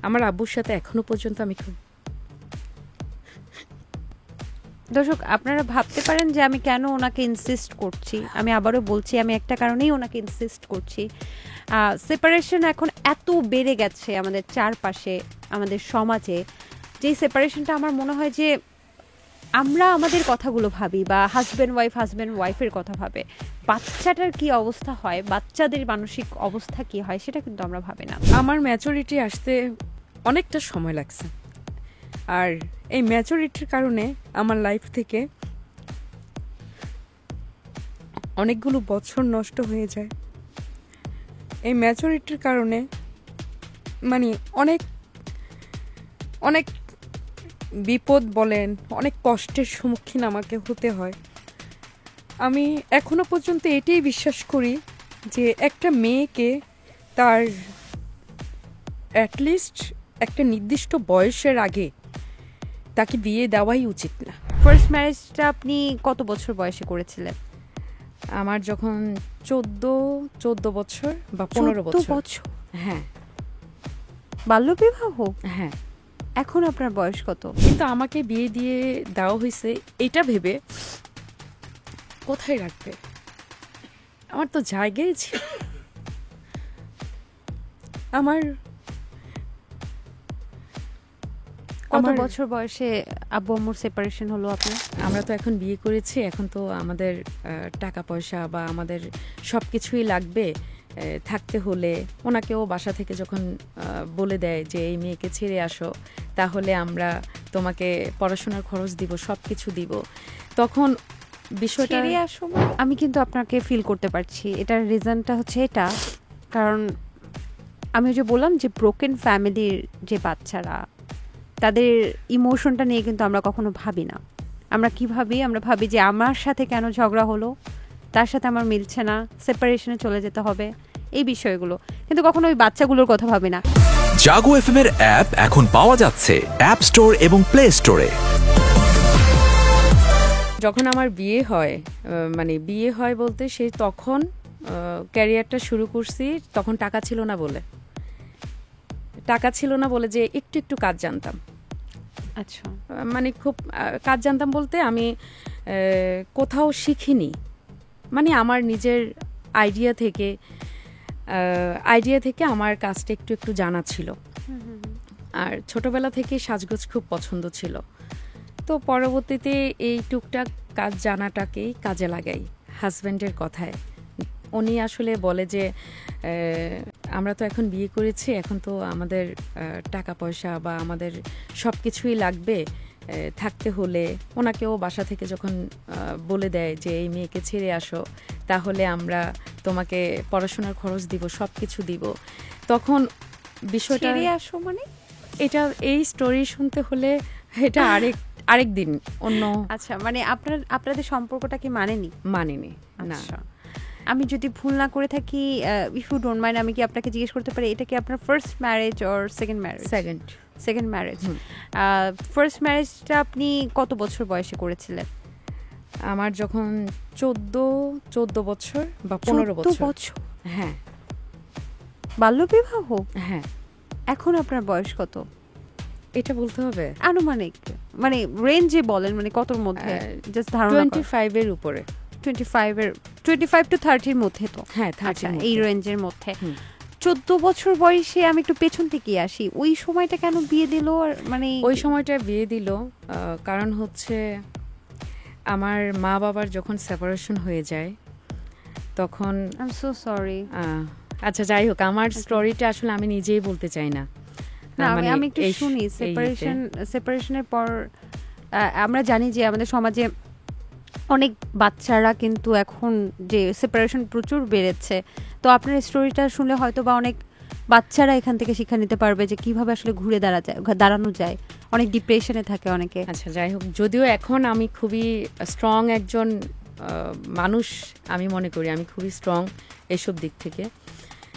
আমার আব্বুর সাথে এখনো পর্যন্ত আমি খুব দর্শক আপনারা ভাবতে পারেন যে আমি কেন ওনাকে ইনসিস্ট করছি, আমি আবারও বলছি আমি একটা কারণেই ওনাকে ইনসিস্ট করছি। সেপারেশন এখন এত বেড়ে গেছে আমাদের চারপাশে, আমাদের সমাজে, যেই সেপারেশনটা আমার মনে হয় যে আমরা আমাদের কথাগুলো ভাবি বা হাজব্যান্ড ওয়াইফের কথা ভাবে, বাচ্চাটার কি অবস্থা হয়, বাচ্চাদের মানসিক অবস্থা কি হয় সেটা কিন্তু আমরা ভাবি না। আমার ম্যাচুরিটি আসতে অনেকটা সময় লাগছে, আর এই ম্যাচুরিটির কারণে আমার লাইফ থেকে অনেকগুলো বছর নষ্ট হয়ে যায়। এই ম্যাচুরিটির কারণে মানে অনেক অনেক বিপদ বলেন, অনেক কষ্টের সম্মুখীন আমাকে হতে হয়। আমি এখনো পর্যন্ত এটাই বিশ্বাস করি যে একটা মেয়েকে তার অ্যাটলিস্ট একটা নির্দিষ্ট বয়সের আগে তাকে বিয়ে দেওয়াই উচিত না। ফার্স্ট ম্যারেজটা আপনি কত বছর বয়সে করেছিলেন? আমার যখন 14 বছর বা 15 বছর। হ্যাঁ। বাল্যবিবাহ? হ্যাঁ। এখন আপনার বয়স কত? কিন্তু আমাকে বিয়ে দিয়ে দেওয়া হয়েছে এটা ভেবে কোথায় রাখবে, আমার তো জায়গায় ছিল। আমার কত বছর বয়সে আব্বু আম্মুর সেপারেশন হলো আপনার? আমরা তো এখন বিয়ে করেছি, এখন তো আমাদের টাকা পয়সা বা আমাদের সব কিছুই লাগবে। থাকতে হলে ওনাকেও বাসা থেকে যখন বলে দেয় যে এই মেয়েকে ছেড়ে আসো, তাহলে আমরা তোমাকে পড়াশোনার খরচ দিব, সব কিছু দিব, তখন বিষয়টা ছেড়ে আসো। আমি কিন্তু আপনাকে ফিল করতে পারছি। এটার রিজনটা হচ্ছে এটা, কারণ আমি যে বললাম যে ব্রোকেন ফ্যামিলির যে বাচ্চারা, তাদের ইমোশনটা নিয়ে কিন্তু আমরা কখনো ভাবি না। আমরা কি ভাবি? আমরা ভাবি যে আমার সাথে কেন ঝগড়া হলো, তার সাথে আমার মিলছে না, সেপারেশনে চলে যেতে হবে, এই বিষয়গুলো, কিন্তু কখনো ওই বাচ্চাগুলোর কথা ভাবি না। জাগো এফএম এর অ্যাপ এখন পাওয়া যাচ্ছে অ্যাপ স্টোর এবং প্লে স্টোরে। যখন আমার বিয়ে হয়, মানে বিয়ে হয় বলতে সেই তখন ক্যারিয়ারটা শুরু করছি, তখন টাকা ছিল না বলে যে একটু একটু কাজ জানতাম। আচ্ছা, মানে খুব কাজ জানতাম বলতে আমি কোথাও শিখিনি, মানে আমার নিজের আইডিয়া থেকে আমার কাজটা একটু একটু জানা ছিল। আর ছোটবেলা থেকে সাজগোজ খুব পছন্দ ছিল, তো পরবর্তীতে এই টুকটাক কাজ জানাটাকেই কাজে লাগাই হাজব্যান্ডের কথায়। উনি আসলে বলে যে আমরা তো এখন বিয়ে করেছি, এখন তো আমাদের টাকা পয়সা বা আমাদের সব কিছুই লাগবে। থাকতে হলে ওনাকেও বাসা থেকে যখন বলে দেয় যে এই মেয়েকে ছেড়ে আসো, তাহলে আমরা তোমাকে পড়াশোনার খরচ দিব, সব কিছু দিব, তখন বিষয়টা ছেড়ে আসো মানে এটা এই স্টোরি শুনতে হলে এটা আরেক দিন অন্য। আচ্ছা, মানে আপনাদের সম্পর্কটা কি মানেনি? না। আমি যদি ভুল না করে থাকি, ইফ ইউ ডোন্ট মাইন্ড, আমি কি আপনাকে জিজ্ঞেস করতে পারি এটা কি আপনার first marriage or second marriage? Second marriage. First ম্যারেজটা আপনি কত বছর বয়সে করেছিলেন? আমার যখন 14 বছর বা 15 বছর। হ্যাঁ। বাল্যবিবাহ? হ্যাঁ। এখন আপনার বয়স কত? এটা বলতে হবে আনুমানিক, মানে রেঞ্জে বলেন, মানে কতর মধ্যে? জাস্ট ধারণা। 25 এর উপরে। 25 to 30 এর মধ্যে তো? হ্যাঁ, আচ্ছা, এই রেঞ্জের মধ্যে। 14 বছর বয়সে আমি একটু পেছন থেকে আসি, ওই সময়টা কেন বিয়ে দিল? আর মানে ওই সময়টা বিয়ে দিল কারণ হচ্ছে আমার মা বাবার যখন সেপারেশন হয়ে যায় তখন। I am so sorry. আচ্ছা, যাই হোক, আমার স্টোরিটা আসলে আমি নিজেই বলতে চাই না। আমি একটু শুনি। সেপারেশনের পর আমরা জানি যে আমাদের সমাজে অনেক বাচ্চারা কিন্তু এখন যে সেপারেশন প্রচুর বেড়েছে, তো আপনার স্টোরিটা শুনলে হয়তো বা অনেক বাচ্চারা এখান থেকে শিক্ষা নিতে পারবে যে কিভাবে আসলে ঘুরে দাঁড়ানো যায়। অনেক ডিপ্রেশনে থাকে অনেকে। আচ্ছা, যাই হোক, যদিও এখন আমি খুবই স্ট্রং একজন মানুষ, আমি মনে করি আমি খুবই স্ট্রং এসব দিক থেকে,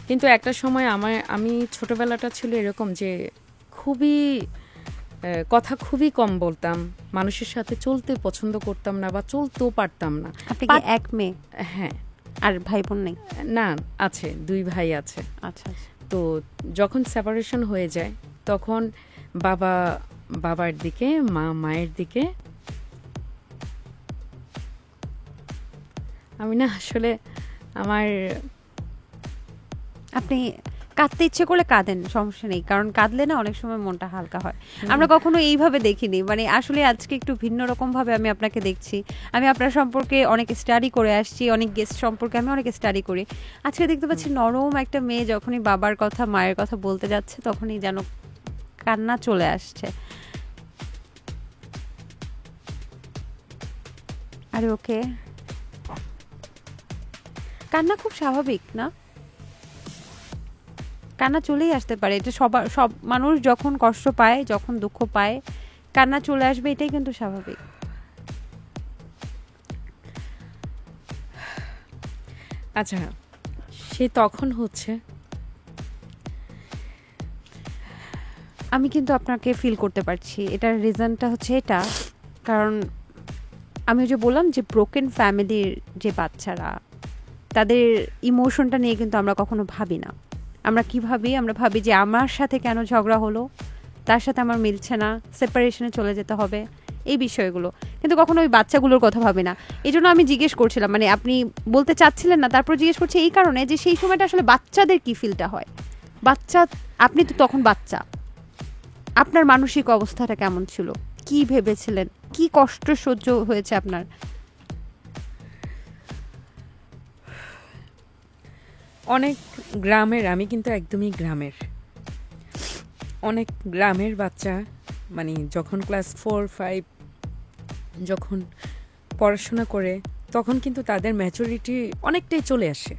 কিন্তু একটা সময় আমি ছোটবেলাটা ছিল এরকম যে কথা খুবই কম বলতাম, মানুষের সাথে চলতে পছন্দ করতাম না বা চলতেও পারতাম না। আপনি কি এক মেয়ে? হ্যাঁ। আর ভাই বোন নেই? না, আছে, 2 ভাই আছে। আচ্ছা। তো যখন সেপারেশন হয়ে যায় তখন বাবার দিকে, মায়ের দিকে। আমি না আসলে আমার আপনি কাঁদতে ইচ্ছে করলে কাঁদেন, সমস্যা নেই, কারণ কাঁদলে না অনেক সময় মনটা হালকা হয়। আমরা কখনো এইভাবে দেখিনি, মানে আসলে আজকে একটু ভিন্ন রকম ভাবে আমি আপনাকে দেখছি। আমি আপনার সম্পর্কে অনেক স্টাডি করে আসছি, অনেক গেস্ট সম্পর্কে আমি অনেক স্টাডি করি। আজকে দেখতে পাচ্ছি নরম একটা মেয়ে যখনই বাবার কথা মায়ের কথা বলতে যাচ্ছে তখনই যেন কান্না চলে আসছে। আরে ওকে, কান্না খুব স্বাভাবিক না? কান্না চলেই আসতে পারে, এটা সব মানুষ যখন কষ্ট পায়, যখন দুঃখ পায়, কান্না চলে আসবে, এটাই কিন্তু স্বাভাবিক। আচ্ছা, সে তখন হচ্ছে আমি কিন্তু আপনাকে ফিল করতে পারছি। এটার রিজনটা হচ্ছে এটা, কারণ আমি যে বললাম যে ব্রোকেন ফ্যামিলির যে বাচ্চারা, তাদের ইমোশনটা নিয়ে কিন্তু আমরা কখনো ভাবি না। আমরা কি ভাবি? আমরা ভাবি যে আমার সাথে কেন ঝগড়া হলো, তার সাথে আমার মিলছে না, সেপারেশনে চলে যেতে হবে, এই বিষয়গুলো। কিন্তু কখনো ওই বাচ্চাগুলোর কথা ভাবি না। এই জন্য আমি জিজ্ঞেস করছিলাম, মানে আপনি বলতে চাচ্ছিলেন না, তারপর জিজ্ঞেস করছি এই কারণে যে সেই সময়টা আসলে বাচ্চাদের কি ফিলটা হয়। বাচ্চা, আপনি তো তখন বাচ্চা, আপনার মানসিক অবস্থাটা কেমন ছিল, কি ভেবেছিলেন, কি কষ্ট সহ্য হয়েছে আপনার? অনেক গ্রামের, আমি কিন্তু একদমই গ্রামের, অনেক গ্রামের বাচ্চা, মানে যখন ক্লাস 4-5 যখন পড়াশোনা করে তখন কিন্তু তাদের ম্যাচুরিটি অনেকটাই চলে আসে,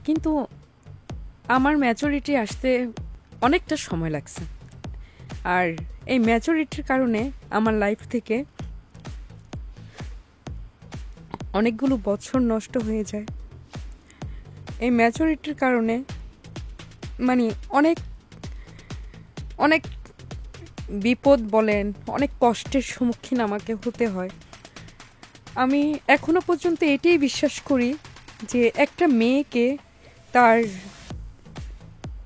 কিন্তু আমার ম্যাচুরিটি আসতে অনেকটা সময় লাগছে। আর এই ম্যাচুরিটির কারণে আমার লাইফ থেকে অনেকগুলো বছর নষ্ট হয়ে যায়। এই ম্যাচুরিটির কারণে মানে অনেক অনেক বিপদ বলেন, অনেক কষ্টের সম্মুখীন আমাকে হতে হয়। আমি এখনো পর্যন্ত এটাই বিশ্বাস করি যে একটা মেয়েকে তার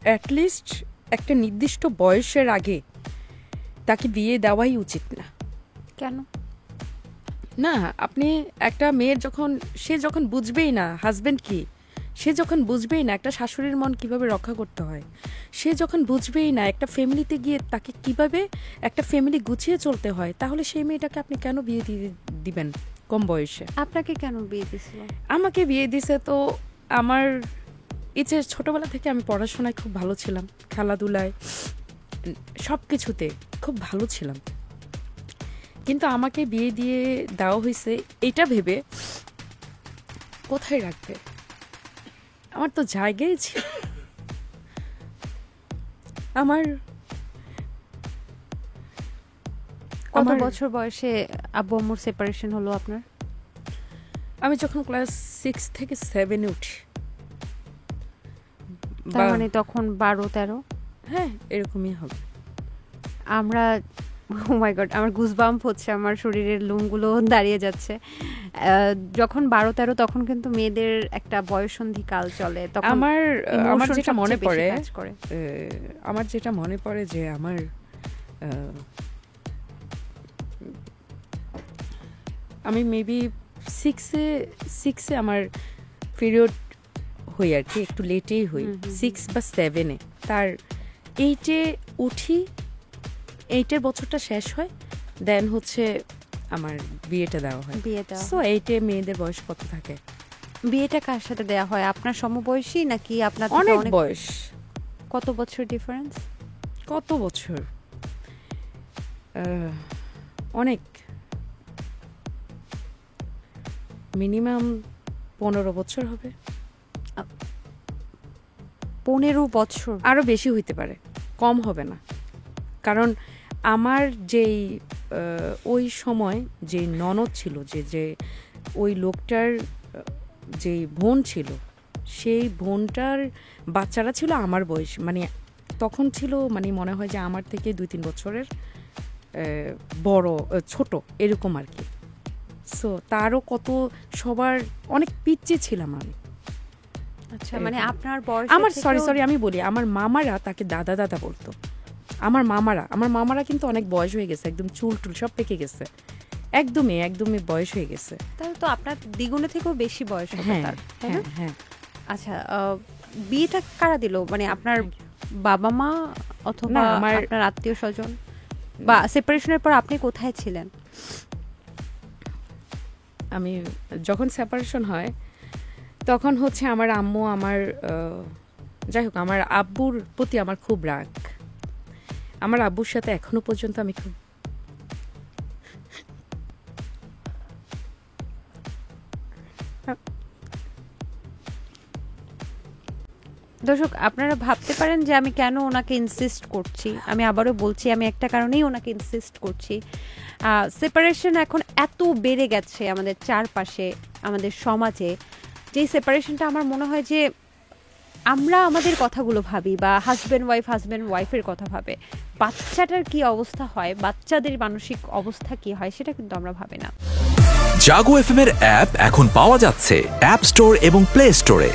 অ্যাটলিস্ট একটা নির্দিষ্ট বয়সের আগে তাকে বিয়ে দেওয়াই উচিত না। কেন? না, আপনি একটা মেয়ের সে যখন বুঝবেই না হাজবেন্ড কি, সে যখন বুঝবেই না একটা শাশুড়ির মন কিভাবে রক্ষা করতে হয়, সে যখন বুঝবেই না একটা ফ্যামিলিতে গিয়ে তাকে কিভাবে একটা ফ্যামিলি গুছিয়ে চলতে হয়, তাহলে সেই মেয়েটাকে আপনি কেন বিয়ে দিবেন কম বয়সে? আপনাকে কেন বিয়ে দিছিল? আমাকে বিয়ে দিছে তো আমার ইচ্ছে, ছোটবেলা থেকে আমি পড়াশোনায় খুব ভালো ছিলাম, খেলাধুলায় সব কিছুতে খুব ভালো ছিলাম, কিন্তু আমাকে বিয়ে দিয়ে দেওয়া হয়েছে এটা ভেবে কোথায় রাখবে, আমার তো জায়গায় ছিল। আমার কত বছর বয়সে আব্বু আম্মুর সেপারেশন হলো আপনার? আমি যখন ক্লাস 6 থেকে 7 উঠি, তার মানে তখন 12-13? হ্যাঁ, এরকমই হবে। আমরা, ও মাই গড, আমার গুজবাম্প হচ্ছে, আমার শরীরের লোমগুলো দাঁড়িয়ে যাচ্ছে। যখন 12-13 তখন কিন্তু মেয়েদের একটা বয়ঃসন্ধি কাল চলে, তখন আমার যেটা মনে পড়ে, আমার যেটা মনে পড়ে যে আমি মেবি 6-এ আমার পিরিয়ড হই আর কি, একটু লেটেই হই, 6 বা 7-এ। তার 8-এ উঠি, 8-এর বছরটা শেষ হয়, দেন হচ্ছে আমার বিয়েটা দেওয়া হয়। সো 8-এ মেয়েদের বয়স কত থাকে? বিয়েটা কার সাথে দেওয়া হয়? আপনার সমবয়সী নাকি আপনার অনেক বয়স? কত বছর ডিফারেন্স? কত বছর? অনেক, মিনিমাম 15 বছর হবে। 15 বছর? আরো বেশি হইতে পারে, কম হবে না, কারণ আমার যেই ওই সময় যে ননদ ছিল, যে ওই লোকটার যে বোন ছিল, সেই বোনটার বাচ্চারা ছিল আমার বয়স, মানে তখন ছিল, মানে মনে হয় যে আমার থেকে 2-3 বছরের বড়, ছোট এরকম আর কি। সো তারও কত, সবার অনেক পিচ্চি ছিলাম আমি। আচ্ছা, মানে আপনার বয়স, আমার সরি আমি বলি, আমার মামারা তাকে দাদা বলতো, আমার মামারা কিন্তু অনেক বয়স হয়ে গেছে, একদম চুল টুল সব পেকে গেছে, একদমই বয়স হয়ে গেছে। তাহলে তো আপনার দ্বিগুণে থেকেও বেশি বয়স হবে হ্যাঁ তার, তাই না? হ্যাঁ। আচ্ছা, বিয়েটা কারা দিল, মানে আপনার বাবা মা অথবা না, আমার- আপনার আত্মীয় স্বজন, বা সেপারেশনের পর আপনি কোথায় ছিলেন? আমি যখন সেপারেশন হয় তখন হচ্ছে আমার আম্মু যাই হোক, আমার আব্বুর প্রতি আমার খুব রাগ। আমার আব্বুর সাথে এখনো পর্যন্ত আমি খুব দর্শক, আপনারা ভাবতে পারেন যে আমি কেন ওনাকে ইনসিস্ট করছি। আমি আবারও বলছি, আমি একটা কারণেই ওনাকে ইনসিস্ট করছি। সেপারেশন এখন এত বেড়ে গেছে আমাদের চারপাশে, আমাদের সমাজে, যেই সেপারেশনটা আমার মনে হয় যে আমরা আমাদের কথাগুলো ভাবি, বা হাজব্যান্ড ওয়াইফের কথা ভাবে, বাচ্চাটার কি অবস্থা হয়, বাচ্চাদের মানসিক অবস্থা কি হয়, সেটা কিন্তু আমরা ভাবি না। জাগো এফএম এর অ্যাপ এখন পাওয়া যাচ্ছে অ্যাপ স্টোর এবং প্লে স্টোরে।